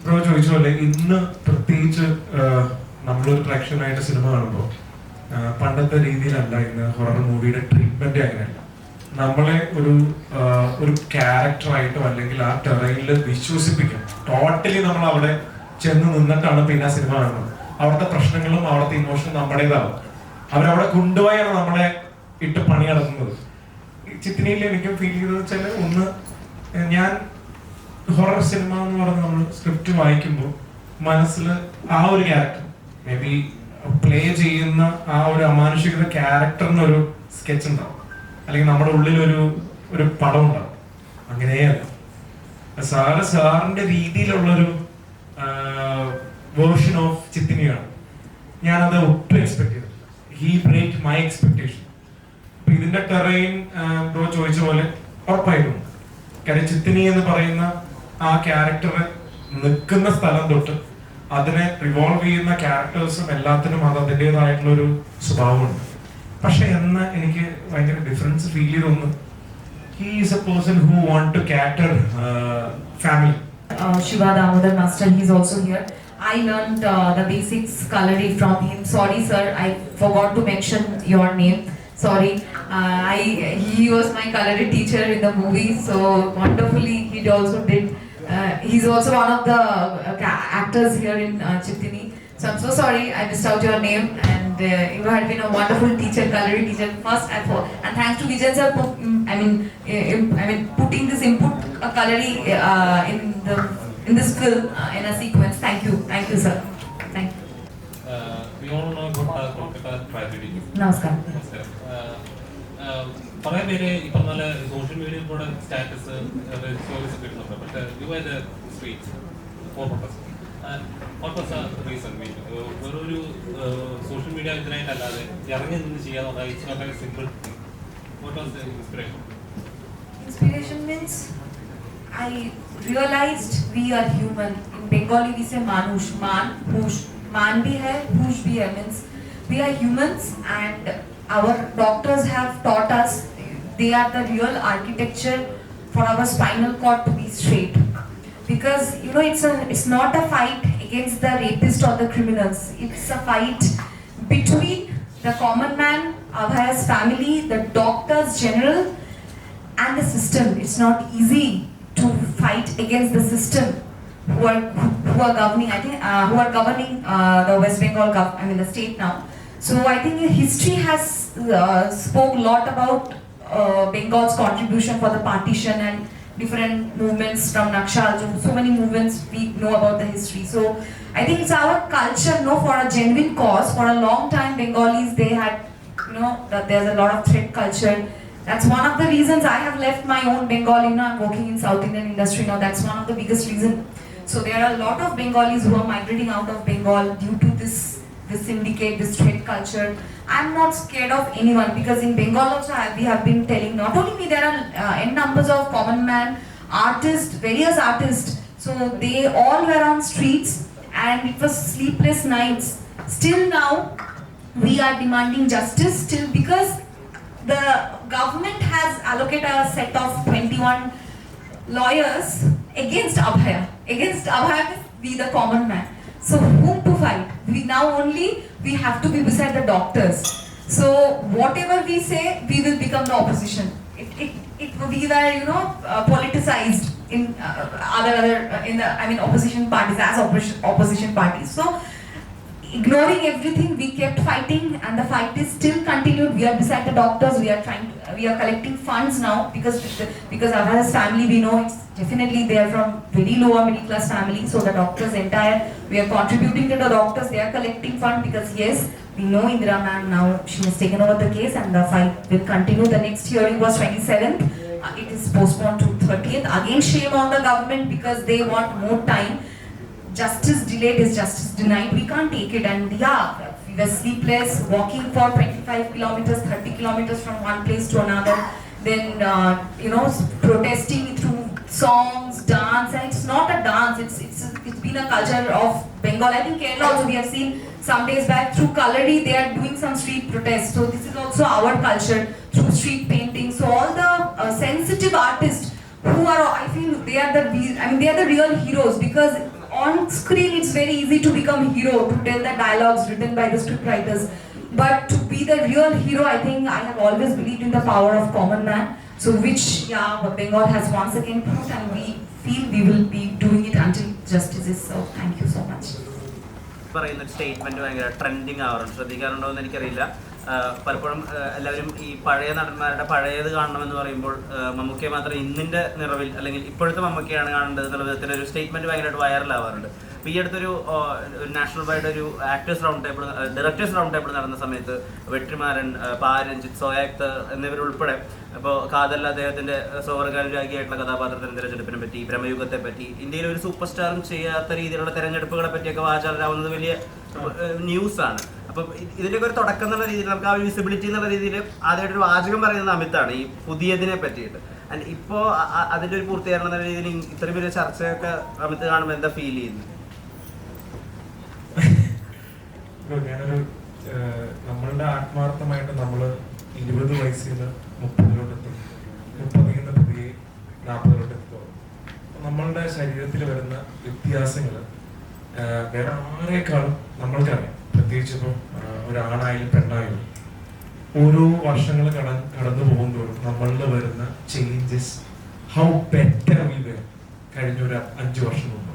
പ്രോ ചോദിച്ച പോലെ ഇന്ന് പ്രത്യേകിച്ച് നമ്മളൊരു പ്രേക്ഷകനായിട്ട് സിനിമ കാണുമ്പോൾ പണ്ടത്തെ രീതിയിലല്ല ഇന്ന് ഹൊറർ മൂവിയുടെ ട്രീറ്റ്മെന്റ് അങ്ങനെയല്ല. നമ്മളെ ഒരു ക്യാരക്ടറായിട്ടോ അല്ലെങ്കിൽ ആ ടെറൈനിൽ വിശ്വസിപ്പിക്കും. ടോട്ടലി നമ്മൾ അവിടെ ചെന്ന് നിന്നിട്ടാണ് പിന്നെ ആ സിനിമ കാണുന്നത്. അവിടുത്തെ പ്രശ്നങ്ങളും അവിടുത്തെ ഇമോഷനും നമ്മുടേതാവും. അവരവിടെ കൊണ്ടുപോയാണ് നമ്മളെ ഇട്ട് പണി നടത്തുന്നത്. ചിത്തിനിയിൽ എനിക്കും ഫീൽ ചെയ്തത് വെച്ചാൽ ഒന്ന്, ഞാൻ ഹൊറർ സിനിമ എന്ന് പറഞ്ഞ് നമ്മൾ സ്ക്രിപ്റ്റ് വായിക്കുമ്പോൾ മനസ്സിൽ ആ ഒരു ക്യാരക്ടർ മേ ബി പ്ലേ ചെയ്യുന്ന ആ ഒരു അമാനുഷികത ക്യാരക്ടറിനൊരു സ്കെച്ച് ഉണ്ടാവും, അല്ലെങ്കിൽ നമ്മുടെ ഉള്ളിലൊരു പടം ഉണ്ടാവും. അങ്ങനെയല്ല, സാറിന്റെ രീതിയിലുള്ളൊരു വേർഷൻ ഓഫ് ചിത്തിനിയാണ്. ഞാനത് ഒട്ടും എക്സ്പെക്ട് ചെയ്തില്ല. He break my expectation. അപ്പൊ ഇതിന്റെ ടെറൈൻ ബ്രോ ചോദിച്ച പോലെ ഉറപ്പായിട്ടും. കാര്യം ചിത്തിനി എന്ന് പറയുന്ന ആ ക്യാരക്ടർ നിൽക്കുന്ന സ്ഥലം തൊട്ട് അതിനെ റിവോൾവ് ചെയ്യുന്ന ക്യാരക്ടേഴ്സും എല്ലാത്തിനും അത് അതിൻ്റെതായിട്ടുള്ള ഒരു സ്വഭാവമുണ്ട്. പക്ഷെ എന്ന് എനിക്ക് ഭയങ്കര ഡിഫറൻസ് ഫീൽ ചെയ്തൊന്ന്, he is a person who want to cater family. Shiva Damodar Master, he's also here. I learned the basics culinary from him. Sorry sir, I forgot to mention your name. Sorry. He was my culinary teacher in the movie, so wonderfully he also did. He's also one of the actors here in Chittini. So I'm so sorry I missed out your name, and you had been a wonderful teacher, culinary teacher first and thanks to Vijayan sir for putting this input culinary in this film in a sequence. Thank you sir. Thank you. We all know about Kolkata tragedy. Namaskar. കുറേ പേര് ഈ പറഞ്ഞ social മീഡിയയിൽ കൂടെ status stories കിട്ടുന്നുണ്ട്. പക്ഷേ you are the street for purpose. And what was the reason? ഒരു social media ഇതിനായിട്ടല്ലാതെ ഇറങ്ങി നിന്ന് ചെയ്യാതെ it's not a simple thing. What was the inspiration? Inspiration means I realized we are human. In Bengali we say manush, man, push. Man bhi hai, push bhi hai. Means we are humans and our doctors have taught us they are the real architecture for our spinal cord to be straight. Because you know it's not a fight against the rapist or the criminals. It's a fight between the common man, Abhaya's family, the doctors general and the system. It's not easy to fight against the system who are governing. I think who are governing the West Bengal the state now. So I think history has spoke a lot about Bengal's contribution for the partition and different movements from Nakshal. So many movements we know about the history. So I think it's our culture, for a genuine cause. For a long time, Bengalis they had, that there's a lot of threat culture. That's one of the reasons I have left my own Bengali. I'm working in South Indian industry now. That's one of the biggest reasons. So there are a lot of Bengalis who are migrating out of Bengal due to this syndicate, this threat culture. I'm not scared of anyone because in Bengal also we have been telling, not only me, there are n numbers of common man, artists, various artists. So they all were on streets and it was sleepless nights. Still now we are demanding justice still because the government has allocated a set of 21 lawyers against Abhaya. Against Abhaya, we the common man. So whom to fight? We have to be beside the doctors. So whatever we say, we will become the opposition. We were politicized in opposition parties as opposition parties. So ignoring everything, we kept fighting, and the fight is still continued. We are beside the doctors. We are collecting funds now because Abhaya's family, we know it's definitely they are from very lower middle class family. So the doctors we are contributing to the doctors. They are collecting fund because yes, we know Indira ma'am now she has taken over the case and the fight will continue. The next hearing was 27th. It is postponed to 30th. Again, shame on the government because they want more time. Justice delayed is justice denied. We can't take it. And we were sleepless, walking for 25 kilometers, 30 kilometers from one place to another. Then, protesting through songs, dance. And it's not a dance. It's been a culture of Bengal. I think Kerala also we have seen some days back through Kalari they are doing some street protests. So this is also our culture through street painting. So all the sensitive artists who are, I feel they are the real heroes because on screen it's very easy to become a hero, to tell the dialogues written by the script writers, but to be the real hero, I think I have always believed in the power of common man, so which Bengal has once again proved, and we feel we will be doing it until justice is served. Thank you so much. പറയുന്ന statement ഭയങ്കര trending ആവാറുണ്ട്, ശ്രദ്ധിക്കാറുണ്ടോ എന്ന് എനിക്കറിയില്ല. പലപ്പോഴും എല്ലാവരും ഈ പഴയ നടന്മാരുടെ പഴയത് കാണണമെന്ന് പറയുമ്പോൾ മമ്മൂക്കയെ മാത്രം ഇന്നിൻ്റെ നിറവിൽ അല്ലെങ്കിൽ ഇപ്പോഴത്തെ മമ്മൂക്കയാണ് കാണേണ്ടത് എന്നുള്ള വിധത്തിലൊരു സ്റ്റേറ്റ്മെൻറ്റ് ഭയങ്കരമായിട്ട് വൈറലാവാറുണ്ട്. അപ്പോൾ ഈ അടുത്തൊരു നാഷണൽ വൈഡ് ഒരു actors round table, directors round table നടന്ന സമയത്ത് വെട്രിമാരൻ, രഞ്ജിത്ത്, സോയാക്ത് എന്നിവരുൾപ്പെടെ അപ്പോൾ കാതൽ അദ്ദേഹത്തിൻ്റെ സ്വവർഗാനുരാഗിയായിട്ടുള്ള കഥാപാത്രത്തിൻ്റെ തിരഞ്ഞെടുപ്പിനെ പറ്റി, ബ്രഹ്മയുഗത്തെ പറ്റി, ഇന്ത്യയിൽ ഒരു സൂപ്പർ സ്റ്റാറും ചെയ്യാത്ത രീതിയിലുള്ള തിരഞ്ഞെടുപ്പുകളെ പറ്റിയൊക്കെ വാചാലരാവുന്നത് വലിയ ന്യൂസാണ്. അപ്പം ഇതിൻ്റെയൊക്കെ ഒരു തുടക്കം എന്നുള്ള രീതിയിൽ നമുക്ക് ആ ഒരു വിസിബിലിറ്റി എന്നുള്ള രീതിയിൽ ആദ്യമായിട്ടൊരു വാചകം പറയുന്നത് അമിതാണ് ഈ പുതിയതിനെ പറ്റിയിട്ട്. ആൻഡ് ഇപ്പോൾ അതിൻ്റെ ഒരു പൂർത്തീകരണം എന്ന രീതിയിൽ ഇത്രയും വലിയ ചർച്ചയൊക്കെ അമിത് കാണുമ്പോൾ എന്താ ഫീൽ ചെയ്യുന്നത്? നമ്മളുടെ ആത്മാർത്ഥമായിട്ട് നമ്മൾ 20 വയസ്സിൽ നിന്ന് 30-ലോട്ടെത്തും, 30 പുതിയ 40-ലോട്ടെത്തും. നമ്മളുടെ ശരീരത്തിൽ വരുന്ന വ്യത്യാസങ്ങൾ വേറെ ആരെക്കാളും നമ്മൾക്കറിയാം. പ്രത്യേകിച്ച് ഇപ്പം ഒരാണായാലും പെണ്ണായാലും ഓരോ വർഷങ്ങൾ കടന്നു പോകുമ്പോഴും നമ്മളിൽ വരുന്ന changes, how better we were കഴിഞ്ഞ ഒരു 5 വർഷം മുമ്പ്,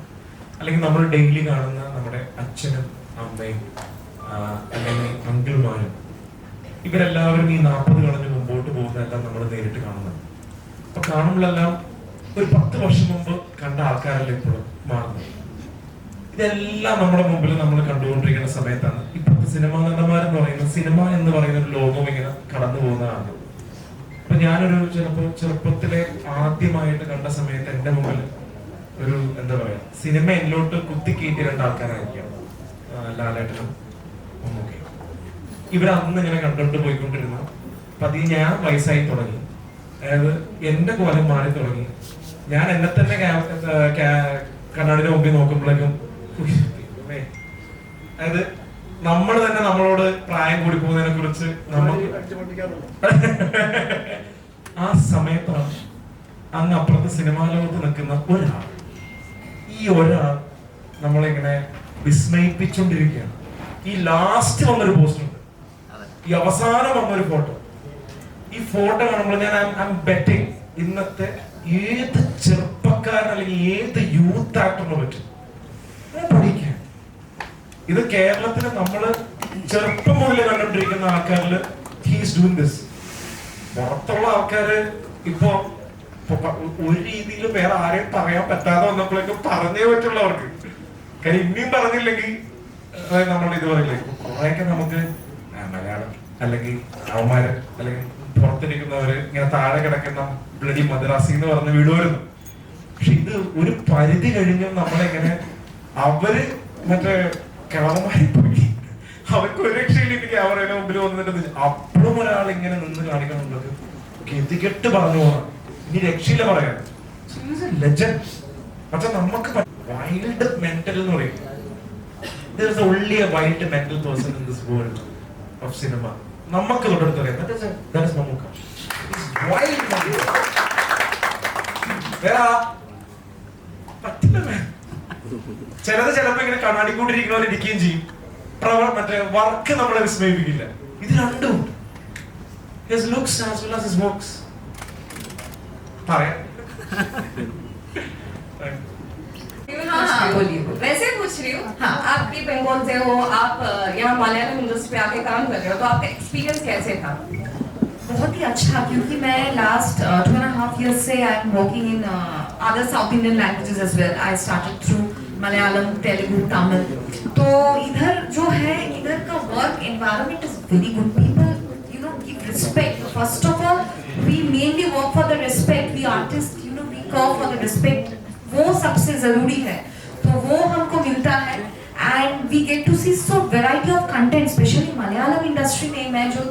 അല്ലെങ്കിൽ നമ്മൾ ഡെയിലി കാണുന്ന നമ്മുടെ അച്ഛനും അമ്മയും അല്ലെങ്കിൽ അങ്കിൾമാരും, ഇവരെല്ലാവരും ഈ 40 കളഞ്ഞ് മുമ്പോട്ട് പോകുന്നതെല്ലാം നമ്മൾ നേരിട്ട് കാണുന്നത്. അപ്പൊ കാണുമ്പോഴെല്ലാം ഒരു 10 വർഷം മുമ്പ് കണ്ട ആൾക്കാരല്ല ഇപ്പോഴും മാറുന്നത്. ഇതെല്ലാം നമ്മുടെ മുമ്പിൽ നമ്മൾ കണ്ടുകൊണ്ടിരിക്കുന്ന സമയത്താണ് ഇപ്പോഴത്തെ സിനിമാ നടന്മാരെന്ന് പറയുന്നത്, സിനിമ എന്ന് പറയുന്ന ഒരു ലോകം ഇങ്ങനെ കടന്നു പോകുന്നതാണ്. അപ്പൊ ഞാനൊരു ചെറുപ്പത്തിലെ ആദ്യമായിട്ട് കണ്ട സമയത്ത് എൻ്റെ മുമ്പിൽ ഒരു എന്താ പറയാ സിനിമ എന്നിലോട്ട് കുത്തിക്കയറ്റിയ രണ്ടാൾക്കാരായിരിക്കാം ലാലേട്ടനും മമ്മൂക്കയും. ഇവരന്ന് ഇങ്ങനെ കണ്ടോണ്ട് പോയിക്കൊണ്ടിരുന്നു. പതിയെ ഞാൻ വയസ്സായി തുടങ്ങി, അതായത് എന്റെ കോലം മാറി തുടങ്ങി. ഞാൻ എന്നെ തന്നെ കണ്ണാടിന്റെ മുമ്പിൽ നോക്കുമ്പോഴേക്കും അതായത് നമ്മൾ തന്നെ നമ്മളോട് പ്രായം കൂടി പോകുന്നതിനെ കുറിച്ച് നമുക്ക് ആ സമയത്താണ് അങ്ങ് അപ്പുറത്ത് സിനിമാ ലോകത്ത് നിൽക്കുന്ന ഒരാൾ, ഈ ഒരാൾ നമ്മളിങ്ങനെ വിസ്മയിപ്പിച്ചുകൊണ്ടിരിക്കുകയാണ്. ഈ ലാസ്റ്റ് വന്നൊരു പോസ്റ്റ് ഉണ്ട്, ഈ അവസാനം വന്നൊരു ഫോട്ടോ. ഈ ഫോട്ടോ കാണുമ്പോൾ ഞാൻ ബെറ്റിംഗ് ഇന്നത്തെ ഏത് ചെറുപ്പക്കാരൻ അല്ലെങ്കിൽ ഏത് യൂത്ത് ആക്ടറിനെ പറ്റും പഠിക്കാൻ. ഇത് കേരളത്തിൽ നമ്മള് ചെറുപ്പം മുതൽ കണ്ടുകൊണ്ടിരിക്കുന്ന ആൾക്കാരിൽ ഹീസ് ഡൂയിങ് ദിസ്. പുറത്തുള്ള ആൾക്കാര് ഇപ്പൊ ഒരു രീതിയിൽ വേറെ ആരെയും പറയാൻ പറ്റാതെ വന്നപ്പോഴേക്കും പറഞ്ഞേ പറ്റുള്ളൂ അവർക്ക്. കാര്യം ഇനിയും പറഞ്ഞില്ലെങ്കിൽ നമ്മളുടെ ഇത് പറയില്ലേ, കുറെയൊക്കെ നമുക്ക് മലയാളം അല്ലെങ്കിൽ അവന്മാര് അല്ലെങ്കിൽ പുറത്തിരിക്കുന്നവര് ഇങ്ങനെ താഴെ കിടക്കുന്ന ബ്ലഡി മദ്രാസി എന്ന് പറഞ്ഞ് വിടുമായിരുന്നു. പക്ഷെ ഇത് ഒരു പരിധി കഴിഞ്ഞ് നമ്മളെങ്ങനെ അവര് മറ്റേ കിളവന്മാരി പോയി അവർക്ക് ഒരു രക്ഷയിലേക്ക് ക്യാമറയുടെ മുമ്പിൽ വന്നിട്ട് അപ്പോഴും ഒരാൾ ഇങ്ങനെ നിന്ന് കാണിക്കുന്നുള്ളത് ഗതികെട്ട് പറഞ്ഞു പോകണം. ഇനി രക്ഷയില്ല പറയാൻ ലെജൻഡ്. പക്ഷെ നമുക്ക് വൈൽഡ് മെന്റൽ എന്ന് പറയും. There is only a wild mental person in this world of cinema. നമുക്ക് തൊട്ടടുത്ത് പറയാം, that is Mammootty. He's wild mental. പറ്റില്ല. ചിലത് ചിലപ്പോ ഇങ്ങനെ കണ്ണാടിക്കൂട്ടിരിക്കുന്ന പോലെ ഇരിക്കുകയും ചെയ്യും. മറ്റേ വർക്ക് നമ്മളെ വിസ്മയിപ്പിക്കില്ല. ഇത് രണ്ടും his looks as well as his works. പറയാം. हाँ, बोलिए। वैसे पूछ रही हूँ, हाँ, आप भी बंगाल से हो, आप यहाँ मलयालम इंडस्ट्री पे आके काम कर रहे हो, तो आपका एक्सपीरियंस कैसे था? बहुत ही अच्छा, क्योंकि मैं लास्ट 2.5 years से I am working in other south Indian languages as well. I started through Malayalam, Telugu, Tamil. तो इधर जो है, इधर का work environment is very good. People you know give respect. First of all we mainly work for the respect. We artist you know we work for the respect. वो सबसे जरूरी है, तो वो हमको मिलता है. And we get to see so variety of content, specially Malayalam industry में. मैं जो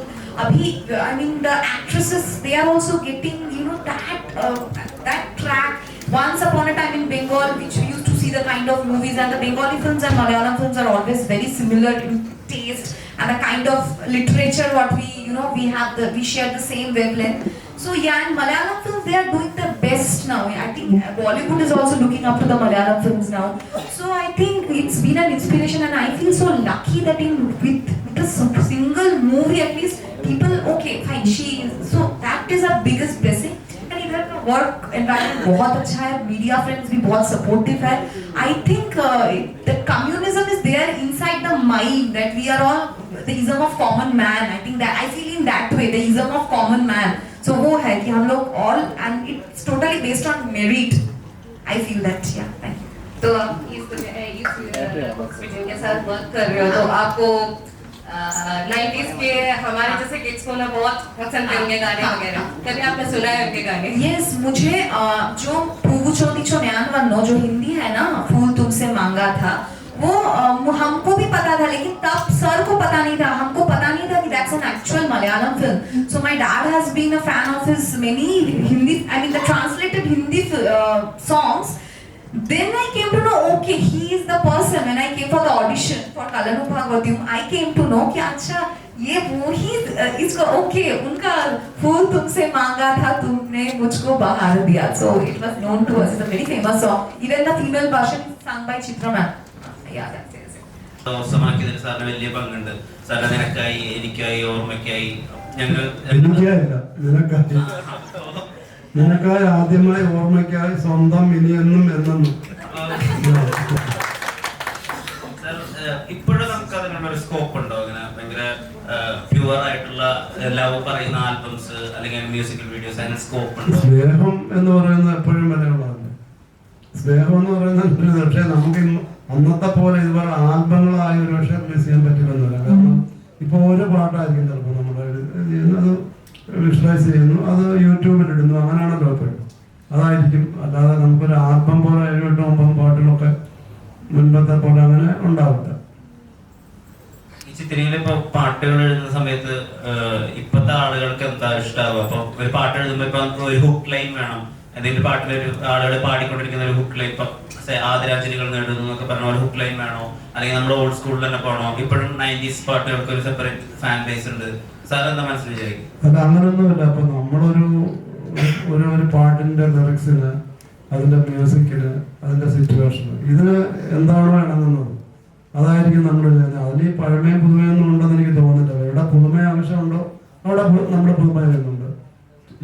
अभी I mean the actresses, they are also getting you know that track. Once upon a time in Bengal, which we used to see the kind of movies, and the Bengali films and Malayalam films are always very similar in taste and the kind of literature what we you know we share the same wavelength. So yeah, in Malayalam films they are doing the best now. I think Bollywood is also looking up to the Malayalam films now. So I think it's been an inspiration, and I feel so lucky that with a single movie at least people okay fine so that is our biggest blessing. And इधर का work environment बहुत अच्छा है. Media friends भी बहुत supportive है. I think the communism is there inside the mind, that we are all the ism of common man. I think that I feel in that way, the ism of common man. So वो है कि हम लोग all, and it's totally based on merit. I feel that, yeah. Thank you. तो आप इस के साथ वर्क कर रहे हो, तो आपको 90s के हमारे जैसे किड्स को ना बहुत पसंद है उनके गाने वगैरह. कभी आपने सुना है उनके गाने? Yes, मुझे जो पुवु चोदिचो न्यान वन्नो जो हिंदी है ना, फूल तुमसे मांगा था, वो हमको भी पता था, लेकिन तब सर को पता नहीं था, हमको पता नहीं था कि that's an actual Malayalam film. So my dad has been a fan of his many Hindi, I mean the translated Hindi songs. Then I came to know, okay, he is the person. When I came for the audition for Kalanam Bhagavatyam, I came to know कि अच्छा ये वो ही इसको okay उनका फूल तुमसे मांगा था तुमने मुझको बहार दिया. So it was known to us. It's a very famous song. Even the female version is sung by Chitra ma'am. Yeah, that's it. ദിവസമാക്കിയതിന് സാറിന് വലിയ പങ്കുണ്ട്. സാറിന് നിനക്കായി, എനിക്കായി, ഓർമ്മയ്ക്കായി ഞങ്ങൾ നിനക്കായി, ആദ്യമായി, ഓർമ്മയ്ക്കായി, സ്വന്തം, ഇനിയെന്നും എന്നും. ഇപ്പോഴും നമുക്ക് അതിനുള്ള ഒരു സ്കോപ്പ് ഉണ്ടോ? അങ്ങനെ ഭയങ്കര പ്യുവർ ആയിട്ടുള്ള ലവ് പറയുന്ന ആൽബംസ് അല്ലെങ്കിൽ മ്യൂസിക്കൽ വീഡിയോസ്, അതിന് സ്കോപ്പ് ഉണ്ടോ? സ്നേഹം എന്ന് പറയുന്നത് എപ്പോഴും വിലയുള്ളതല്ലേ. സ്നേഹം എന്ന് പറയുന്നത് പക്ഷേ നമുക്ക് അന്നത്തെ പോലെ ഇതുപോലെ ആൽബങ്ങളായി ഒരു പക്ഷേ റിലീസ് ചെയ്യാൻ പറ്റില്ലെന്നില്ല. കാരണം ഇപ്പോൾ ഓരോ പാട്ടായിരിക്കും ചിലപ്പോൾ നമ്മൾ അത് വിഷ്വലൈസ് ചെയ്യുന്നു, അത് യൂട്യൂബിൽ ഇടുന്നു, അങ്ങനെയാണല്ലോ എപ്പോഴും. അതായിരിക്കും. അല്ലാതെ നമുക്കൊരു ആൽബം പോലെ 7-8-9 പാട്ടുകളൊക്കെ മുൻപത്തെ പോലെ അങ്ങനെ ഉണ്ടാവില്ല. ഈ ചിത്രയിൽ ഇപ്പൊ പാട്ടുകൾ എഴുതുന്ന സമയത്ത് ഇപ്പത്തെ ആളുകൾക്ക് എന്താ ഇഷ്ടാവുക? അപ്പൊ ഒരു പാട്ട് എഴുതുമ്പോ ഇപ്പൊ ഒരു ഹുക്ക് ലൈൻ വേണം, എന്തെങ്കിലും പാട്ടിലൊരു ആളുകൾ പാടിക്കൊണ്ടിരിക്കുന്ന ഒരു ഹുക്ക് ലൈൻ, ഇപ്പൊ ആദരാഞ്ജലികൾ നേടുന്നു എന്നൊക്കെ പറഞ്ഞ ഒരു ഹുക്ക് ലൈൻ വേണോ, അല്ലെങ്കിൽ നമ്മൾ ഓൾഡ് സ്കൂളിൽ തന്നെ പോകണോ? ഇപ്പോഴും 90s പാട്ടുകൾക്ക് ഒരു സെപ്പറേറ്റ് ഫാൻ ബേസ് ഉണ്ട്. സാർ എന്താ മനസ്സിൽ വിചാരിക്കും? അത് അങ്ങനൊന്നുമില്ല. അപ്പൊ നമ്മളൊരു ഒരു പാട്ടിന്റെ ലിറിക്സിന്, അതിന്റെ മ്യൂസിക്കിന്, അതിന്റെ സിറ്റുവേഷന്, ഇതിന് എന്താണോ ഇണങ്ങുന്നത് അതായിരിക്കും നമ്മൾ ചെയ്യുന്നത്. അതിൽ ഈ പഴമയും പുതുമയൊന്നും ഉണ്ടെന്ന് എനിക്ക് തോന്നുന്നില്ല. എവിടെ പുതുമ ആവശ്യമുണ്ടോ അവിടെ നമ്മുടെ പുതുമ ചെയ്യുന്നുണ്ട്.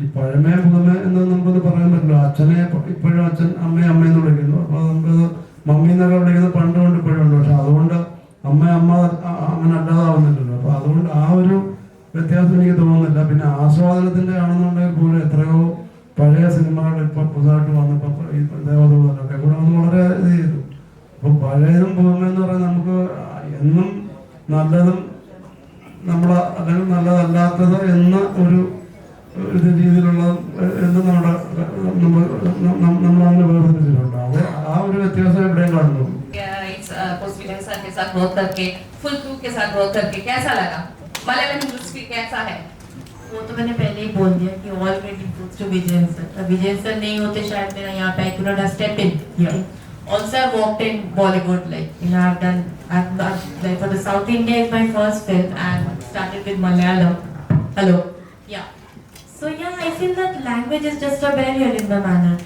ഈ പഴമയും പുതുമ എന്ന് നമുക്കത് പറയാൻ പറ്റില്ല. അച്ഛനെ ഇപ്പോഴും അച്ഛൻ അമ്മയെന്ന് വിളിക്കുന്നു. അപ്പൊ നമുക്കത് മമ്മി എന്നൊക്കെ വിളിക്കുന്നത് പണ്ട് കൊണ്ട് ഇപ്പോഴും ഉണ്ട്. പക്ഷെ അതുകൊണ്ട് അമ്മ അങ്ങനെ അല്ലാതാവുന്നില്ലല്ലോ. അപ്പൊ അതുകൊണ്ട് ആ ഒരു വ്യത്യാസം എനിക്ക് തോന്നുന്നില്ല. പിന്നെ ആസ്വാദനത്തിന്റെ ആണെന്നുണ്ടെങ്കിൽ പോലും എത്രയോ പഴയ സിനിമകൾ ഇപ്പൊ പുതുതായിട്ട് വന്നപ്പോ ഈ ദേവദൂതനൊക്കെ കൂടെ വന്ന് വളരെ ഇത് ചെയ്തു. അപ്പൊ പഴയതും പുതുമയെന്ന് പറയാൻ നമുക്ക് എന്നും നല്ലതും അല്ലെങ്കിൽ നല്ലതല്ലാത്തത് എന്ന ഒരു രീതിയിലുള്ള എന്നും നമ്മളങ്ങനെ വേർതിരിച്ചിട്ടുണ്ട്. അത് ആ ഒരു വ്യത്യാസം എവിടെയും കാണുന്നു. फुल क्रू के साथ वर्क करके कैसा लगा? मलयालम इंडस्ट्री कैसा है? वो तो मैंने पहले ही बोल दिया कि all credit goes to Vijayan sir. Vijayan sir नहीं होते शायद मेरा यहाँ पे I could not have stepped in here. Also I walked in Bollywood, like you know I've like for the South India is my first film and started with Malayalam. Hello. Yeah. So yeah, I feel that language is just a barrier in the manner.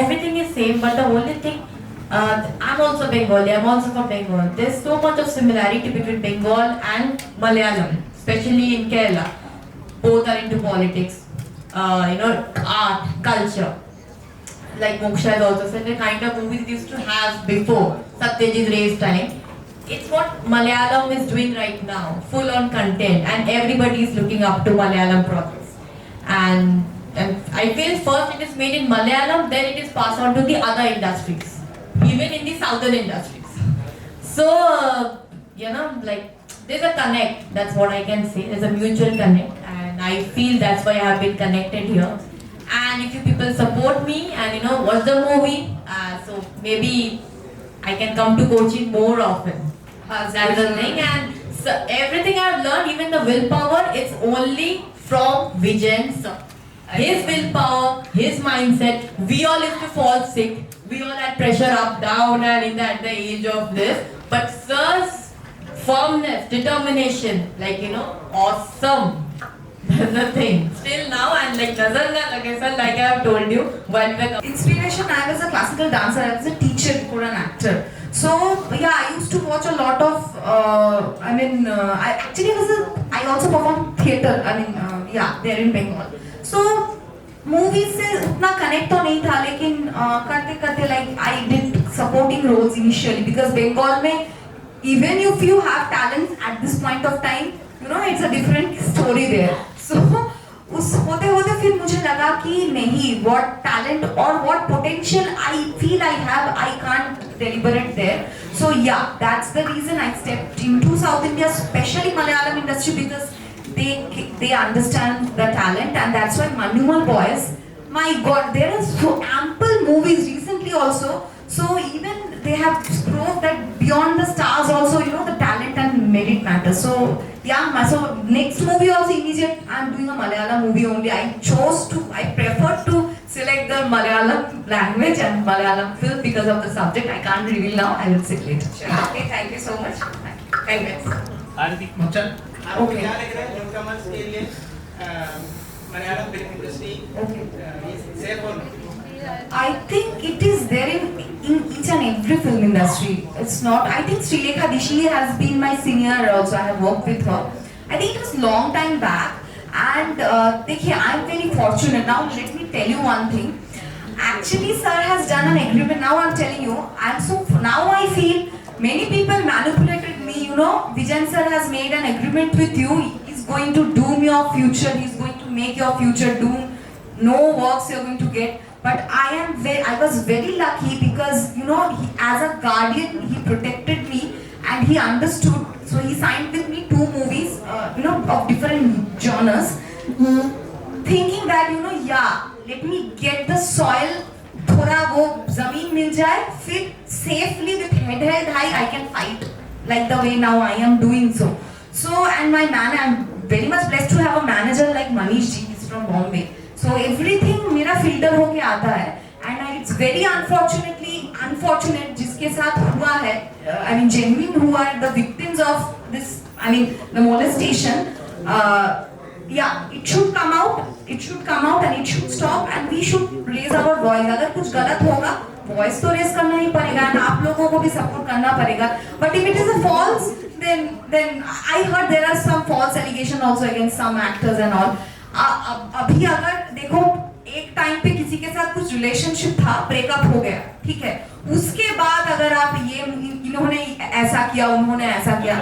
Everything is same, but the only thing I'm also Bengali. I'm also from Bengal. There's so much of similarity between Bengal and Malayalam, especially in Kerala. Both are into politics, art, culture. Like Moksha has also said, the kind of movies we used to have before Satyajit Ray's time. It's what Malayalam is doing right now, full on content, and everybody is looking up to Malayalam projects. And I feel first it is made in Malayalam, then it is passed on to the other industries, even in the southern industries. So, like there's a connect, that's what I can say. There's a mutual connect, and I feel that's why I have been connected here. And if you people support me and watch the movie, so maybe I can come to Kochi more often. That's the thing. And so everything I've learned, even the willpower, it's only from Vijayan sir. His willpower, his mindset. We all used to fall sick. We all had pressure up, down, and at the age of this. But sir's firmness, determination, awesome. That's the thing. Still now, and like I have told you, Inspiration, I was a classical dancer, I was a teacher before an actor. So yeah, I used to watch a lot of, I also performed theatre, there in Bengal. So movies से उतना connect तो नहीं था, लेकिन करते like I did supporting roles initially because Bengal में even if you have talents at this point of time, it's a different story there. So उस होते फिर मुझे लगा कि नहीं, what talent or what potential I feel I have, I can't deliver it there. So yeah, that's the reason I stepped into South India, especially Malayalam industry, because they understand the talent, and that's why Manumal Boys, my God, there are so ample movies recently also. So even they have proved that beyond the stars also, the talent and merit matters. So yeah, so next movie also immediate, I'm doing a Malayalam movie only. I prefer to select the Malayalam language and Malayalam film because of the subject. I can't reveal now, I will say later. Sure. Okay, thank you so much. Thank you. Okay. Malayalam film industry. Okay. Say for I think it is there in each and every film industry. It's not. I think Srilekha Dishi has been my senior also. I have worked with her. I think it was long time back. And I'm very fortunate. Now let me tell you one thing. Actually, sir has done an agreement. Now I'm telling you. Now I feel many people manipulated me. Vijayan sir has made an agreement with you. He's going to doom your future. He's going to make your future doom. No works you're going to get. But I was very lucky because, he, as a guardian, he protected me and he understood. So he signed with me 2 movies, of different genres. Thinking that, let me get the soil, थोड़ा वो जमीन मिल जाए, फिर safely with head high I can fight like the way now I am doing so. So and my man, I'm very much blessed to have a manager like Manish ji. He's from Bombay. So everything मेरा filter होके आता है. And it's very unfortunate जिसके साथ हुआ है, I mean genuine हुआ है, the victims of this, I mean the molestation, yeah, it should come out and it should stop and we should raise our voice. अगर कुछ गलत होगा voice तो raise करना ही पड़ेगा and आप लोगों को भी support करना पड़ेगा. But if it is a false, then I heard there are some false allegation also against some actors and all. अभी अगर देखो एक टाइम पे किसी के साथ कुछ रिलेशनशिप था, ब्रेकअप हो गया, ठीक है, उसके बाद अगर आप ये इन्होंने ऐसा किया, उन्होंने ऐसा किया,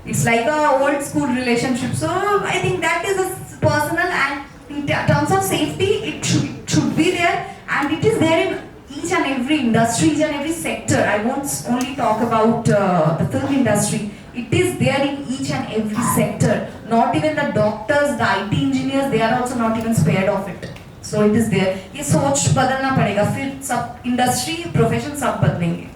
it's like a old school relationship. So I think that is a personal, and in terms of safety it should be there, and it is there in each and every industry, each and every sector. I won't only talk about the film industry. It is there in each and every sector. Not even the doctors, the IT engineers, they are also not even spared of it. So it is there. ये सोच बदलना पड़ेगा, फिर सब industry profession सब बदलेंगे.